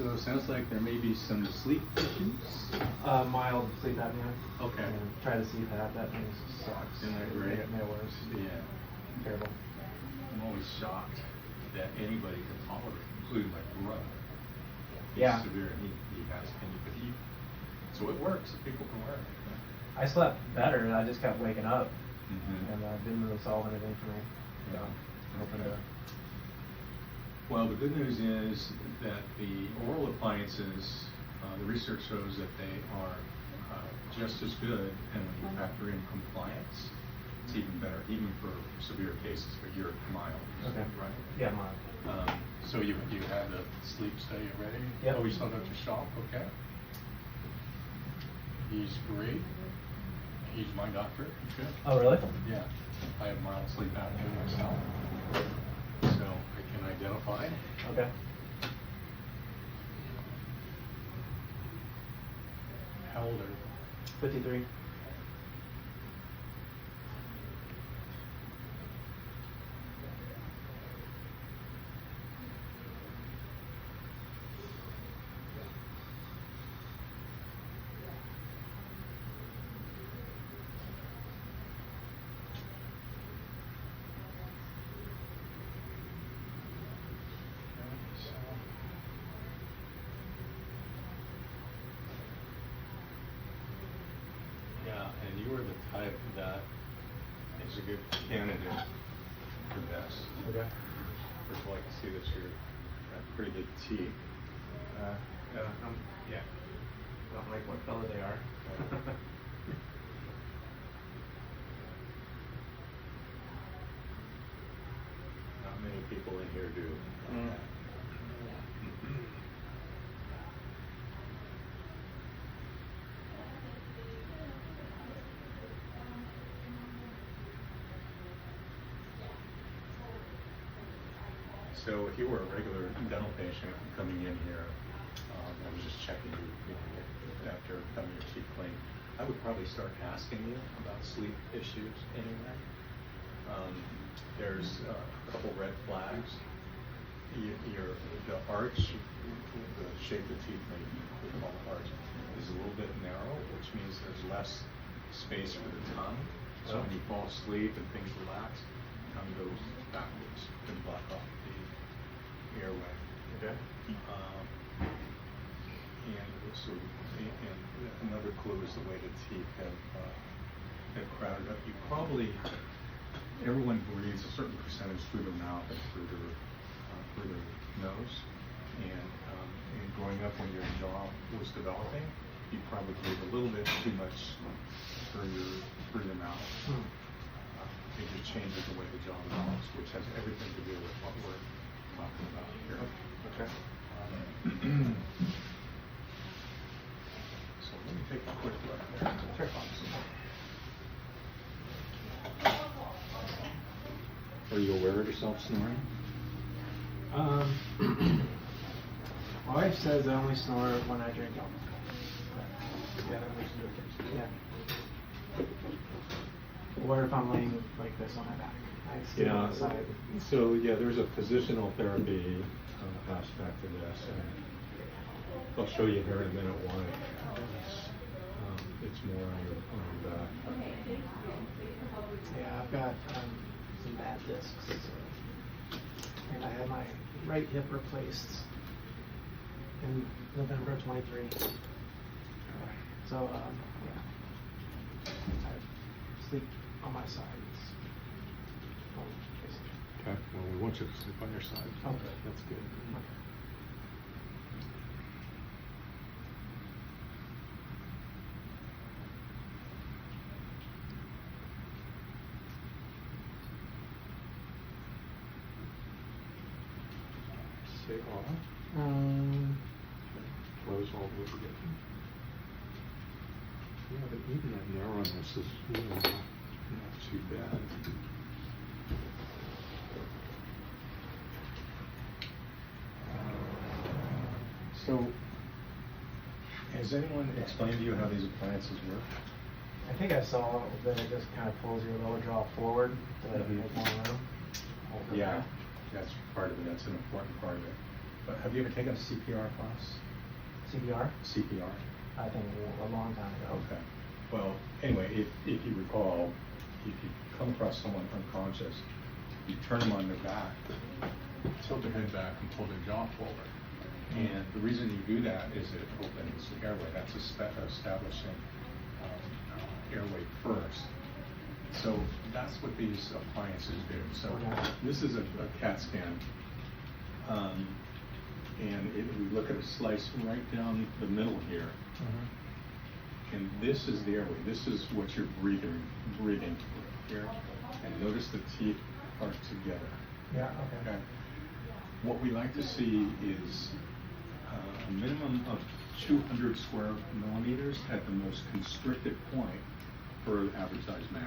So it sounds like there may be some sleep issues. Mild sleep apnea. Okay. And try to see that. That thing sucks. Isn't that great? It worse. Yeah. Terrible. I'm always shocked that anybody can tolerate, including my brother. He's Yeah. severe and he has but so it works. People can wear it. I slept better. I just kept waking up, Mm-hmm. and didn't really solve anything for me. So, hoping to. Well, the good news is that the oral appliances, the research shows that they are just as good, and when you factor in compliance, it's even better, even for severe cases, but you're mild, Okay. right? Yeah, mild. So you had the sleep study ready? Yep. Oh, you still got your shop, okay. He's great. He's my doctor. Good. Oh, really? Yeah. I have mild sleep apnea myself, so I can identify. Okay. How old are you? 53. Yeah, and you are the type that is a good candidate for this. Okay. First of all, I can see that you're got pretty good teeth. Yeah. I don't like what color they are. Not many people in here do. So if you were a regular dental patient coming in here, I was just checking you know, after having your teeth cleaned, I would probably start asking you about sleep issues anyway. There's a couple red flags. The arch, the shape of the teeth, maybe we call it arch, is a little bit narrow, which means there's less space for the tongue. So when you fall asleep and things relax, the tongue goes backwards and block off the airway. Okay. And another clue is the way the teeth have crowded up. You probably, everyone breathes a certain percentage through their mouth and through their nose. And growing up when your jaw was developing, you probably breathed a little bit too much through your mouth. It just changes the way the jaw develops, which has everything to do with what we're talking about here. Okay. So let me take a quick look there. Sure. Are you aware of yourself snoring? My wife says I only snore when I drink alcohol. Yeah, that makes me or if I'm laying like this on my back. I stay on the side. So yeah, there's a positional therapy aspect to this, and I'll show you here in a minute why. It's more on your back. Yeah, I've got some bad discs, and I had my right hip replaced in November 23. So yeah, I sleep on my sides. Okay. Well, we want you to sleep on your side. Oh, good. That's good. Okay. Say off. Close all the way together. Yeah, but even that narrowness is really not too bad. So, has anyone explained to you how these appliances work? I think I saw that it just kind of pulls your lower jaw forward to make more room. Yeah, that's part of it. That's an important part of it. But have you ever taken a CPR class? CPR? CPR? I think a long time ago. Okay. Well, anyway, if you recall, if you come across someone unconscious, you turn them on their back, tilt their head back, and pull their jaw forward. And the reason you do that is it opens the airway. That's establishing airway first. So that's what these appliances do. So this is a CAT scan. And we look at a slice right down the middle here. And this is the airway. This is what you're breathing here. And notice the teeth are together. Yeah, okay. What we like to see is a minimum of 200 square millimeters at the most constricted point for an average sized male.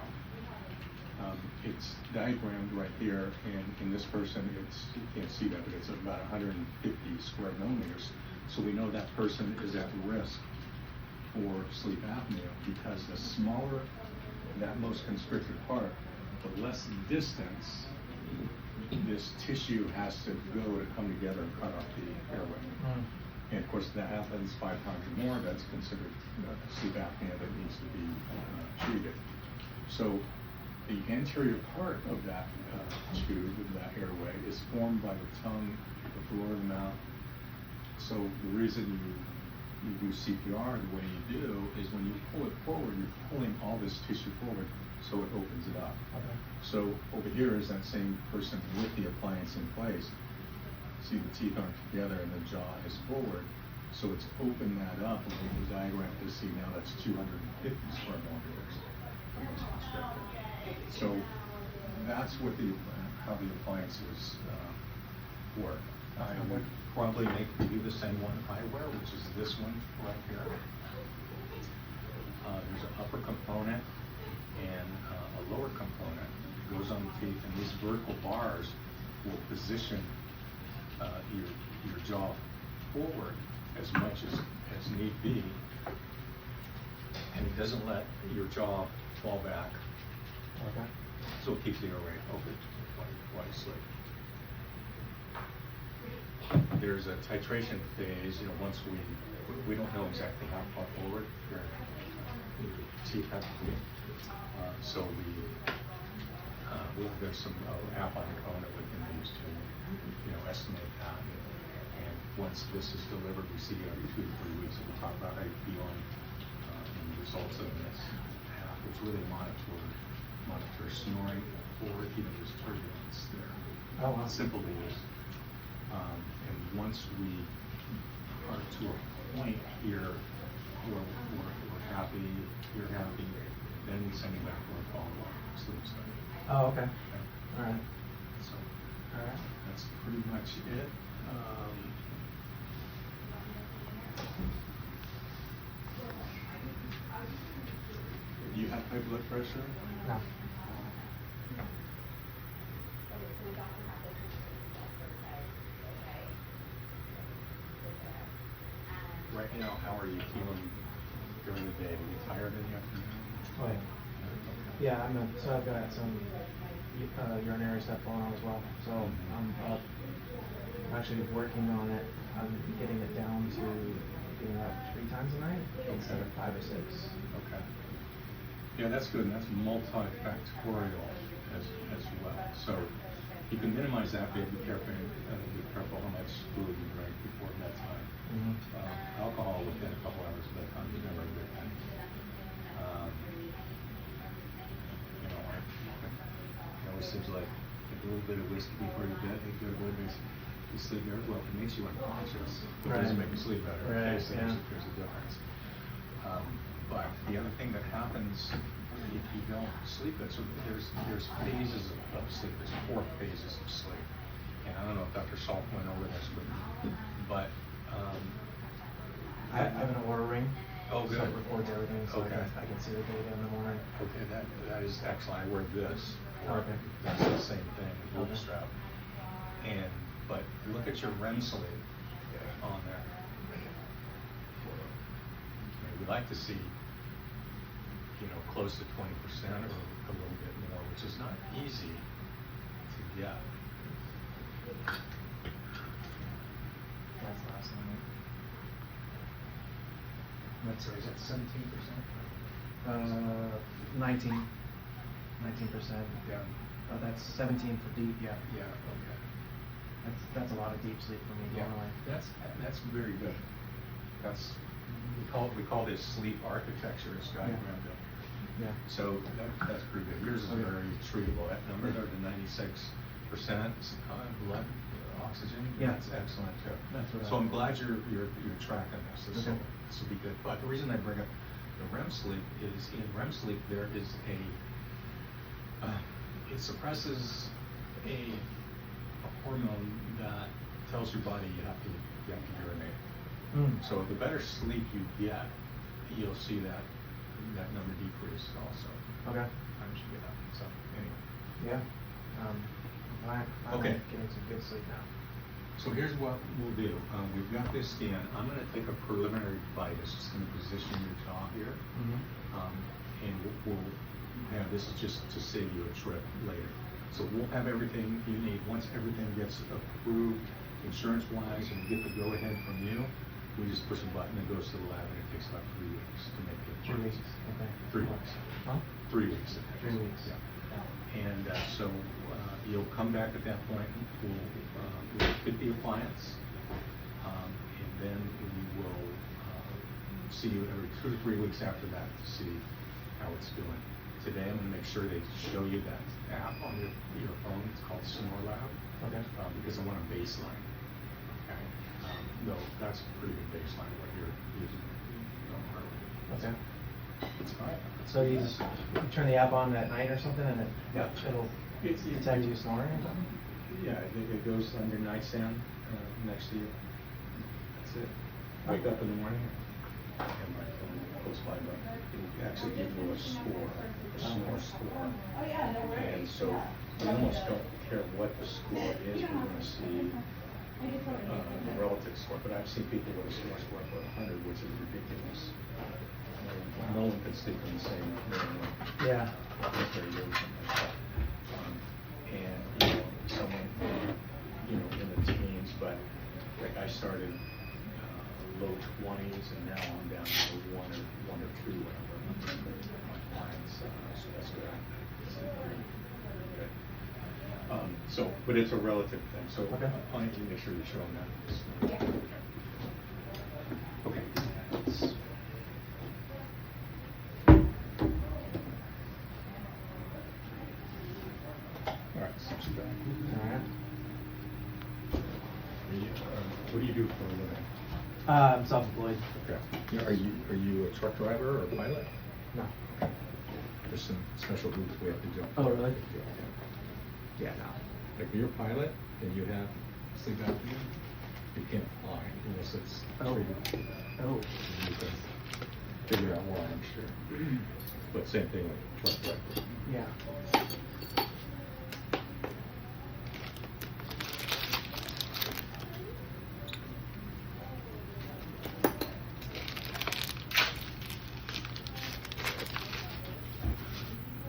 It's diagrammed right here, and in this person, you can't see that, but it's about 150 square millimeters. So we know that person is at risk for sleep apnea because the smaller that most constricted part, the less distance this tissue has to go to come together and cut off the airway. And of course, that happens 5 times or more. That's considered sleep apnea that needs to be treated. So the anterior part of that tube, that airway, is formed by the tongue, the floor of the mouth. So the reason you do CPR the way you do is when you pull it forward, you're pulling all this tissue forward so it opens it up. Okay. So over here is that same person with the appliance in place. See, the teeth aren't together and the jaw is forward. So it's opened that up, and in the diagram to see now that's 250 square millimeters. Almost constricted. So that's what how the appliances work. I would probably make you the same one I wear, which is this one right here. There's an upper component and a lower component goes on the teeth, and these vertical bars will position your jaw forward as much as need be, and it doesn't let your jaw fall back. Okay. So it keeps the airway open while you sleep. There's a titration phase. Once we don't know exactly how far forward your teeth have to be. So there's some app on the phone that we can use to estimate that. And once this is delivered, we see every 2 to 3 weeks, and we talk about how you feel and the results of this app, which really monitor snoring or even just turbulence there. Oh, wow. Simple to use. And once we are to a point here where we're happy, you're happy, then we send you back for a follow-up sleep study. Oh, okay. Okay. All right. So All right. that's pretty much it. Do you have high blood pressure? No. Right now, how are you feeling during the day? Are you tired in the afternoon? Oh, yeah. Yeah, so I've got some urinary stuff going on as well. So I'm actually working on it. I'm getting it down to getting up 3 times a night instead of 5 or 6. Okay. Yeah, that's good, and that's multifactorial as well. So you can minimize that, but be careful how much food you drink before bedtime. Alcohol within a couple hours of bedtime is never a good thing. It always seems like a little bit of whiskey before you bed, you go to bed, you sleep very well. It makes you unconscious. It doesn't make you sleep better. Right. Okay, so Yeah. there's a difference. But the other thing that happens if you don't sleep good, so there's phases of sleep. There's 4 phases of sleep. And I don't know if Dr. Salk went over this, but I have an Aura ring. Oh, good. So it records everything, so Okay. I can see the data in the morning. okay, that is excellent. I wear this. Oh, okay. That's the same thing, the boot strap. But look at your REM sleep on there. We'd like to see, close to 20% or a little bit more, which is not easy to get. So is that 17%? 19%. Yeah. That's 17 for deep, yeah. Yeah, okay. That's a lot of deep sleep for me Yeah, normally. that's very good. That's, we call this sleep architecture, it's diagrammed up. Yeah. So that's pretty good. Yours is Okay. very treatable. That number there to 96% blood oxygen. Yeah. That's excellent too. That's what So I'm glad you're tracking this. This Okay. will be good. But the reason I bring up the REM sleep is in REM sleep there is it suppresses a hormone that tells your body you have to urinate. So the better sleep you get, you'll see that number decrease also. Okay. Times you get up. So anyway. Yeah. I'm Okay. getting some good sleep now. So here's what we'll do. We've got this scan. I'm going to take a preliminary bite. It's just going to position your jaw here. And we'll have, this is just to save you a trip later. So we'll have everything you need. Once everything gets approved insurance-wise and we get the go-ahead from you, we just push a button and it goes to the lab and it takes about 3 weeks to make the 3 weeks. Okay. 3 weeks. Huh? 3 weeks. 3 weeks. Yeah. And so you'll come back at that point. We'll fit the appliance, and then we will see you every 2 to 3 weeks after that to see how it's doing. Today, I'm going to make sure they show you that app on your phone. It's called Snore Lab. Okay. Because I want a baseline. Okay. No, that's a pretty good baseline what you're using. Okay. All right. So you just turn the app on at night or something, and it'll It's detect you snoring or something? Yeah, it goes on your nightstand next to you. That's it. Wake up in the morning and my phone goes by, but it actually gives you a score, a snore score. And so we almost don't care what the score is. We want to see the relative score. But I've seen people with a snore score of 100, which is ridiculous. No one can sleep in the same room. Yeah. If they're using it. And someone in the teens, but like I started low 20s and now I'm down to one or two whatever. So that's good. So, but it's a relative thing. So Okay. I need to make sure you're showing that. Okay. All right, sit you back. All right. What do you do for a living? I'm self-employed. Okay. Yeah, are you a truck driver or a pilot? No. Okay. There's some special hoops we have to jump Oh, through. really? Yeah. Yeah, no. Like if you're a pilot and you have sleep apnea, you can't fly unless it's treated. Oh. You can figure out why, I'm sure. But same thing with truck driver. Yeah.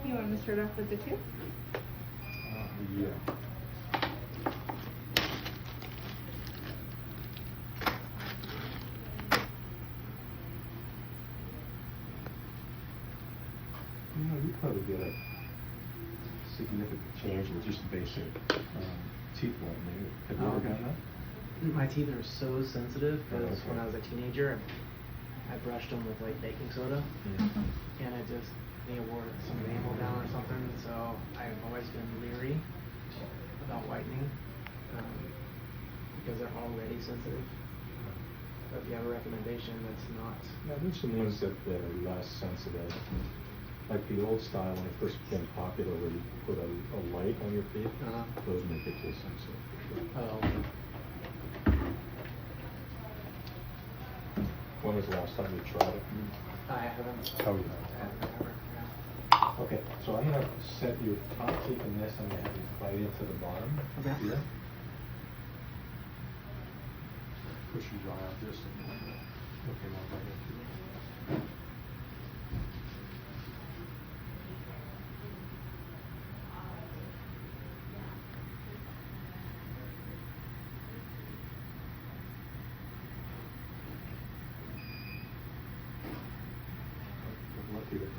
You want to start off with the two? Yeah. You probably get a significant change with just basic teeth whitening. Have you Oh, ever okay. done that? My teeth are so sensitive because okay. when I was a teenager, I brushed them with like baking soda, and it just they wore some enamel down or something. So I've always been leery about whitening because they're already sensitive. But if you have a recommendation that's not, Yeah, there's some ones that are less sensitive. Like the old style, when it first became popular, where you put a light on your teeth, those make it too sensitive for sure. oh, When was the last time you tried it? I haven't. Oh, yeah. I haven't ever. Yeah. Okay, so I'm gonna set your top teeth in this, I'm gonna have you bite into the bottom Okay. here. Push your jaw out just a little bit. Okay, now bite into it.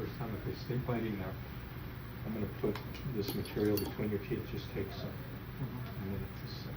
first time, if they stay biting now, I'm gonna put this material between your teeth, just take some. Mhm. And then just